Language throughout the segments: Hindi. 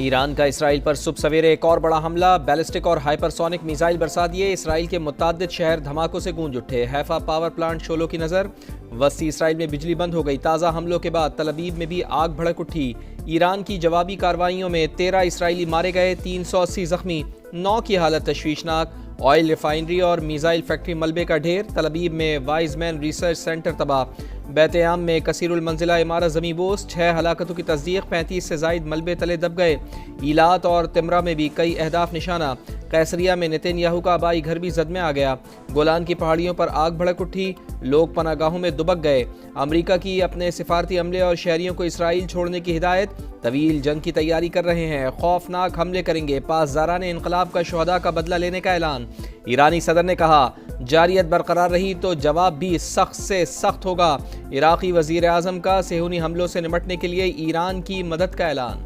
ईरान का इसराइल पर सुबह सवेरे एक और बड़ा हमला, बैलिस्टिक और हाइपरसोनिक मिसाइल बरसा दिए। इसराइल के मुतअद्दिद शहर धमाकों से गूंज उठे। हैफा पावर प्लांट शोलों की नज़र। वस्ती इसराइल में बिजली बंद हो गई। ताज़ा हमलों के बाद तल अवीव में भी आग भड़क उठी। ईरान की जवाबी कार्रवाइयों में 13 इसराइली मारे गए, 380 जख्मी, 9 की हालत तशवीशनाक। ऑयल रिफाइनरी और मिसाइल फैक्ट्री मलबे का ढेर। तल अवीव में वाइजमैन रिसर्च सेंटर तबाह। बैत-ए-आम में कसीरुल मंजिला इमारत ज़मीं बोस। 6 हलाकतों की तस्दीक, 35 से जायद मलबे तले दब गए। ईलात और तिमरा में भी कई अहदाफ निशाना। कैसरिया में नेतन्याहू का आबाई घर भी जद में आ गया। गोलान की पहाड़ियों पर आग भड़क उठी। लोग पनागाहों में दुबक गए। अमरीका की अपने सिफारती अमले और शहरियों को इसराइल छोड़ने की हिदायत। तवील जंग की तैयारी कर रहे हैं, खौफनाक हमले करेंगे। पासदारान इनकलाब का शुहदा का बदला लेने का ऐलान। ईरानी सदर ने कहा, जारियत बरकरार रही तो जवाब भी सख्त से सख्त होगा। इराक़ी वज़ीर आज़म का सेहूनी हमलों से निपटने के लिए ईरान की मदद का ऐलान।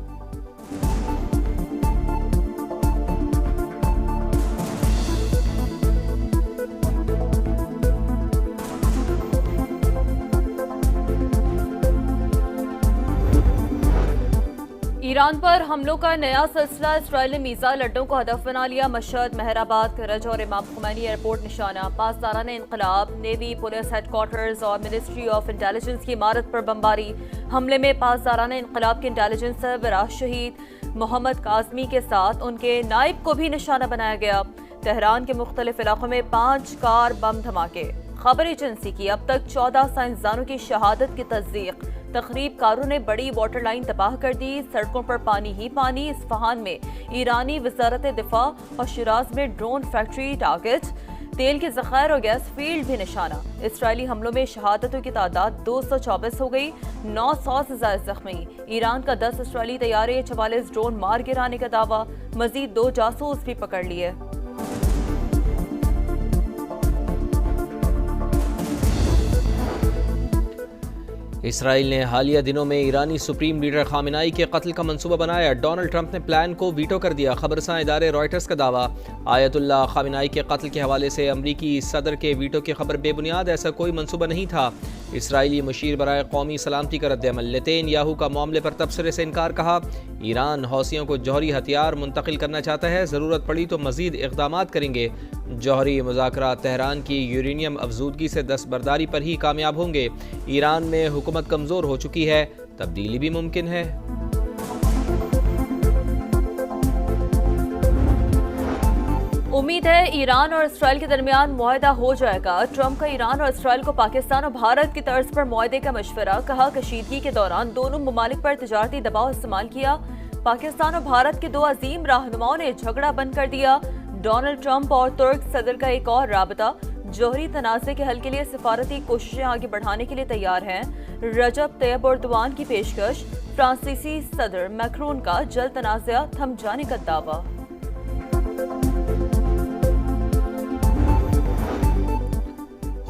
ईरान पर हमलों का नया सिलसिला। इसराइल ने मिसाइल अड्डों को हदफ बना लिया। मशहद, महराबाद, करज और इमाम खुमैनी एयरपोर्ट निशाना। पासदारान इनकलाब, नेवी, पुलिस हेडक्वार्टर्स और मिनिस्ट्री ऑफ इंटेलिजेंस की इमारत पर बमबारी। हमले में पासदारान इनकलाब के इंटेलिजेंस सरबराह शहीद मोहम्मद काज़मी के साथ उनके नायब को भी निशाना बनाया गया। तेहरान के मुख्तलिफ इलाकों में 5 कार बम धमाके। खबर एजेंसी की अब तक 14 साइंसदानों की शहादत की तस्दीक। तखरीबकारों ने बड़ी वाटर लाइन तबाह कर दी। सड़कों पर पानी ही पानी। इस्फहान में ईरानी वजारत दिफा और शिराज में ड्रोन फैक्ट्री टारगेट। तेल के ज़खायर और गैस फील्ड भी निशाना। इसराइली हमलों में शहादतों की तादाद 224 हो गई, 900 से ज्यादा जख्मी। ईरान का 10 इसराइली तैयारे, 44 ड्रोन मार गिराने का दावा। मजीद 2 जासूस भी पकड़ लिए। इसराइल ने हालिया दिनों में ईरानी सुप्रीम लीडर खामेनेई के कत्ल का मंसूबा बनाया। डोनाल्ड ट्रंप ने प्लान को वीटो कर दिया। खबरसां इदारे रॉयटर्स का दावा। आयतुल्लाह खामेनेई के कत्ल के हवाले से अमरीकी सदर के वीटो की खबर बेबुनियाद, ऐसा कोई मंसूबा नहीं था। इसराइली मुशीर बराए कौमी सलामती का रद्द-ए-अमल। नेतन्याहू का मामले पर तबसरे से इनकार। कहा, ईरान हौसियों को जौहरी हथियार मुंतकिल करना चाहता है, ज़रूरत पड़ी तो मजीद इक़दामात करेंगे। जौहरी मुज़ाकरात तेहरान की यूरेनियम अफजूदगी से दस्तबरदारी पर ही कामयाब होंगे। ईरान में हुकूमत कमज़ोर हो चुकी है, तब्दीली भी मुमकिन है। उम्मीद है ईरान और इसराइल के दरमियान मुआहदा हो जाएगा। ट्रंप का ईरान और इसराइल को पाकिस्तान और भारत की तर्ज पर मुआहदे का मशवरा। कहा, कशीदगी के दौरान दोनों ममालिक पर तिजारती दबाव इस्तेमाल किया। पाकिस्तान और भारत के 2 अजीम रहनुमाओं ने झगड़ा बंद कर दिया। डोनाल्ड ट्रंप और तुर्क सदर का एक और राबता। जौहरी तनाज़े के हल के लिए सिफारती कोशिशें आगे बढ़ाने के लिए तैयार हैं। रजब तैयब एर्दोआन की पेशकश। फ्रांसीसी सदर मैक्रोन का जल्द तनाज़ा थम जाने का दावा।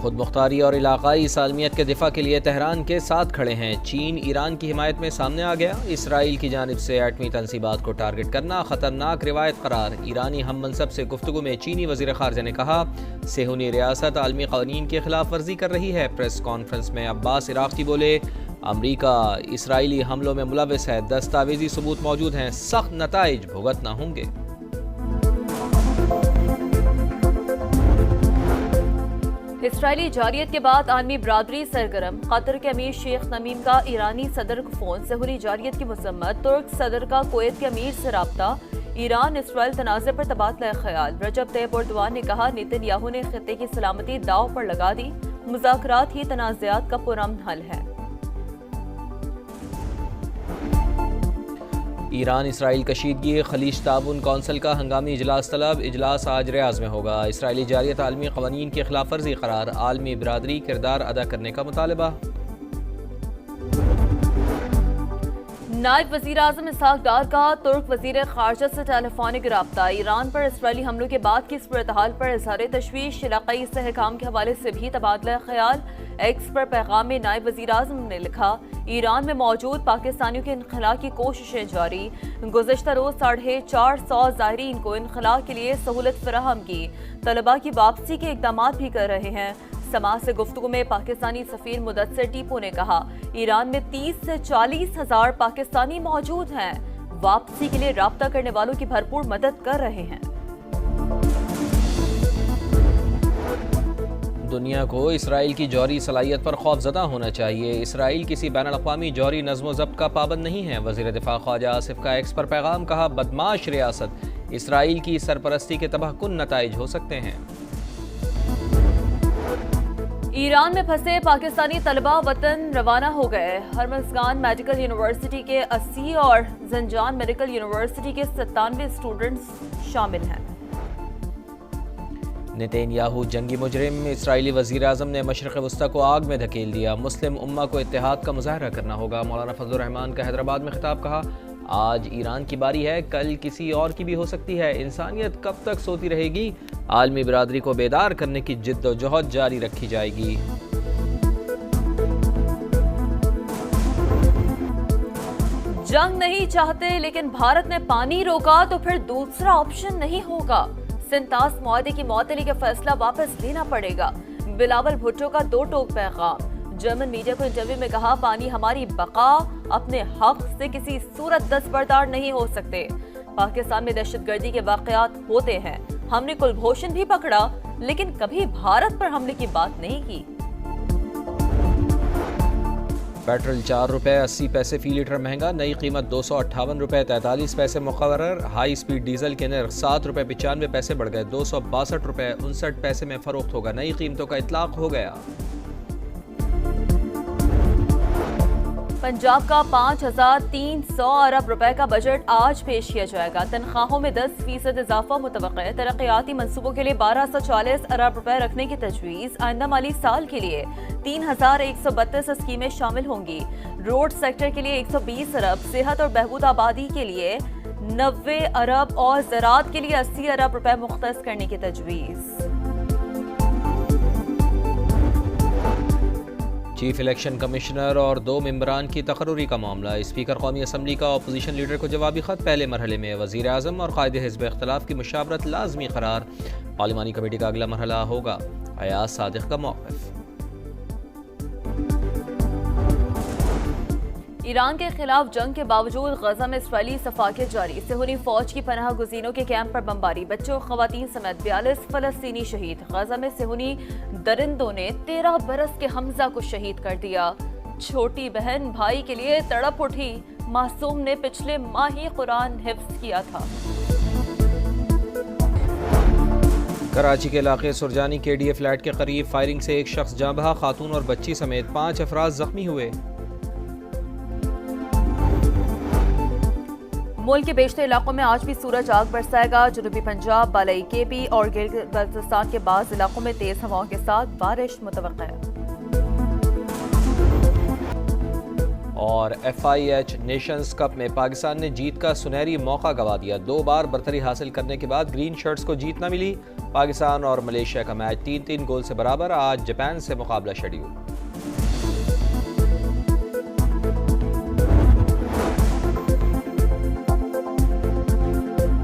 खुद मुख्तारी और इलाकाई सालमियत के दिफा के लिए तेहरान के साथ खड़े हैं। चीन ईरान की हिमायत में सामने आ गया। इसराइल की जानिब से एटमी तनसीबात को टारगेट करना खतरनाक रिवायत करार। ईरानी हम मनसब से गुफ्तगू में चीनी वज़ीर ख़ारजा ने कहा, सेहूनी रियासत आलमी क़वानीन की खिलाफ वर्जी कर रही है। प्रेस कॉन्फ्रेंस में अब्बास इराक़ी बोले, अमरीका इसराइली हमलों में मुलविस है, दस्तावेजी सबूत मौजूद हैं, सख्त नताइज भुगतना होंगे। इसराइली जारियत के बाद आलमी बरादरी सरगर्म। कतर के अमीर शेख तमीम का ईरानी सदर को फोन। सेहूनी जारियत की मजम्मत। तुर्क सदर का कुवैत के अमीर से राब्ता। ईरान इसराइल तनाज़े पर तबादला ख्याल। रजब तैयब एर्दोआन ने कहा, नेतन्याहू ने खित्ते की सलामती दाव पर लगा दी। मुज़ाकरात ही तनाज़ात का पुरअमन हल है। Iran Israel कशीदगी। खलीज ताउन कौंसिल का हंगामी इजलास तलब। इजलास आज रियाज में होगा। इसराइली जारियत आलमी क़वानीन की खिलाफ वर्जी करार। आलमी बरादरी किरदार अदा करने का मुतालबा। नायब वज़ीर आज़म इसहाक डार का तुर्क वज़ीर ख़ारजा से टेलीफोनिक रब्ता। ईरान पर इसराइली हमलों के बाद की सूरत हाल पर इज़हार तशवीश। इलाक़ाई इस्तेहकाम के हवाले से भी तबादला ख्याल। एक्स पर पैगाम में नायब वज़ीर आज़म ने लिखा, ईरान में मौजूद पाकिस्तानियों के इनखला की कोशिशें जारी। गुज़श्ता रोज़ 450 ज़ायरीन को इनखला के लिए सहूलत फराहम की। तलबा की वापसी के इक़दामात भी कर रहे हैं। समाज से गुफ्तगू में पाकिस्तानी सफ़ीर मुदस्सिर टीपू ने कहा, ईरान में 30 से 40 हज़ार पाकिस्तानी मौजूद हैं। वापसी के लिए राब्ता करने वालों की भरपूर मदद कर रहे हैं। दुनिया को इसराइल की जौहरी सलाहियत पर खौफजदा होना चाहिए। इसराइल किसी बैनुल-अक़वामी जौहरी नज़्म ज़ब्त का पाबंद नहीं है। वज़ीर दिफ़ा ख्वाजा आसिफ का एक्स पर पैगाम, कहा बदमाश रियासत इसराइल की सरपरस्ती के तबाहकुन नताइज हो सकते हैं। ईरान में फंसे पाकिस्तानी तलबा वतन रवाना हो गए। हरमज़गान मेडिकल यूनिवर्सिटी के 80 और ज़ंजान मेडिकल यूनिवर्सिटी के 97 स्टूडेंट्स शामिल हैं। नेतन्याहू जंगी मुजरिम, इसराइली वज़ीर आज़म ने मशरिक़ वस्ता को आग में धकेल दिया। मुस्लिम उम्मा को इत्तेहाद का मुज़ाहरा करना होगा। मौलाना फजलुर रहमान का हैदराबाद में खिताब, कहा आज ईरान की बारी है, कल किसी और की भी हो सकती है। इंसानियत कब तक सोती रहेगी? आलमी बिरादरी को बेदार करने की जिद्दोजहद जारी रखी जाएगी। जंग नहीं चाहते लेकिन भारत ने पानी रोका तो फिर दूसरा ऑप्शन नहीं होगा। सिंतास मुआहदे की मअतली का फैसला वापस लेना पड़ेगा। बिलावल भुट्टो का दो टोक पैगाम। जर्मन मीडिया को इंटरव्यू में कहा पानी हमारी बका, अपने हक से किसी सूरत दस्तबरदार नहीं हो सकते। पाकिस्तान में दहशतगर्दी के वाकयात होते हैं। हमने कुलभूषण भी पकड़ा लेकिन कभी भारत पर हमले की बात नहीं की। पेट्रोल 4 रुपये 80 पैसे फी लीटर महंगा, नई कीमत 258 रुपये 43 पैसे मुकर्रर। हाई स्पीड डीजल के नर्ख 7 रुपये 95 पैसे बढ़ गए, 262 रुपये 59 पैसे में फरोख्त होगा। नई कीमतों का इतलाक हो गया। पंजाब का 5300 अरब रुपए का बजट आज पेश किया जाएगा। तनख्वाहों में 10% इजाफा मुतवक्किल है। तरक्याती मंसूबों के लिए 1240 अरब रुपए रखने की तजवीज़। आइंदा माली साल के लिए 3132 स्कीमें शामिल होंगी। रोड सेक्टर के लिए 120 अरब, सेहत और बहबूद आबादी के लिए 90 अरब और ज़राअत के लिए 80 अरब रुपए मुख्तस करने की तजवीज़। चीफ इलेक्शन कमिश्नर और 2 मेंबरान की तकर्रुरी का मामला। स्पीकर कौमी असम्बली का अपोजिशन लीडर को जवाबी खत। पहले मरहले में वज़ीर आज़म और कायदे हिज़्ब इख्तिलाफ की मुशावरत लाजमी करार। पार्लिमानी कमेटी का अगला मरहला होगा। अयाज सादिक का मौक़िफ़। ईरान के खिलाफ जंग के बावजूद गजा में इसराइली सफाकियत जारी। सेहूनी फौज की पनाह गुज़ीनों के कैंप पर बमबारी। बच्चों और खवातीन समेत 42 फलस्तीनी शहीद। गजा में सेहूनी दरिंदों ने 13 बरस के हमजा को शहीद कर दिया। छोटी बहन भाई के लिए तड़प उठी। मासूम ने पिछले माह ही कुरान हिफ्ज किया था। कराची के इलाके सुरजानी KDA फ्लैट के करीब फायरिंग से एक शख्स जाँ बहा, खातून और बच्ची समेत 5 अफराद जख्मी हुए। मुल्क के बेशतर इलाकों में आज भी सूरज आग बरसाएगा। जनूबी पंजाब, बालाई KB और गिलगित बल्तिस्तान के बाज़ इलाकों में तेज हवाओं के साथ बारिश मुतवक्किल है। और FIH नेशंस कप में पाकिस्तान ने जीत का सुनहरी मौका गंवा दिया। 2 बार बरतरी हासिल करने के बाद ग्रीन शर्ट्स को जीत न मिली। पाकिस्तान और मलेशिया का मैच 3-3 गोल से बराबर। आज जापान से मुकाबला शेड्यूल।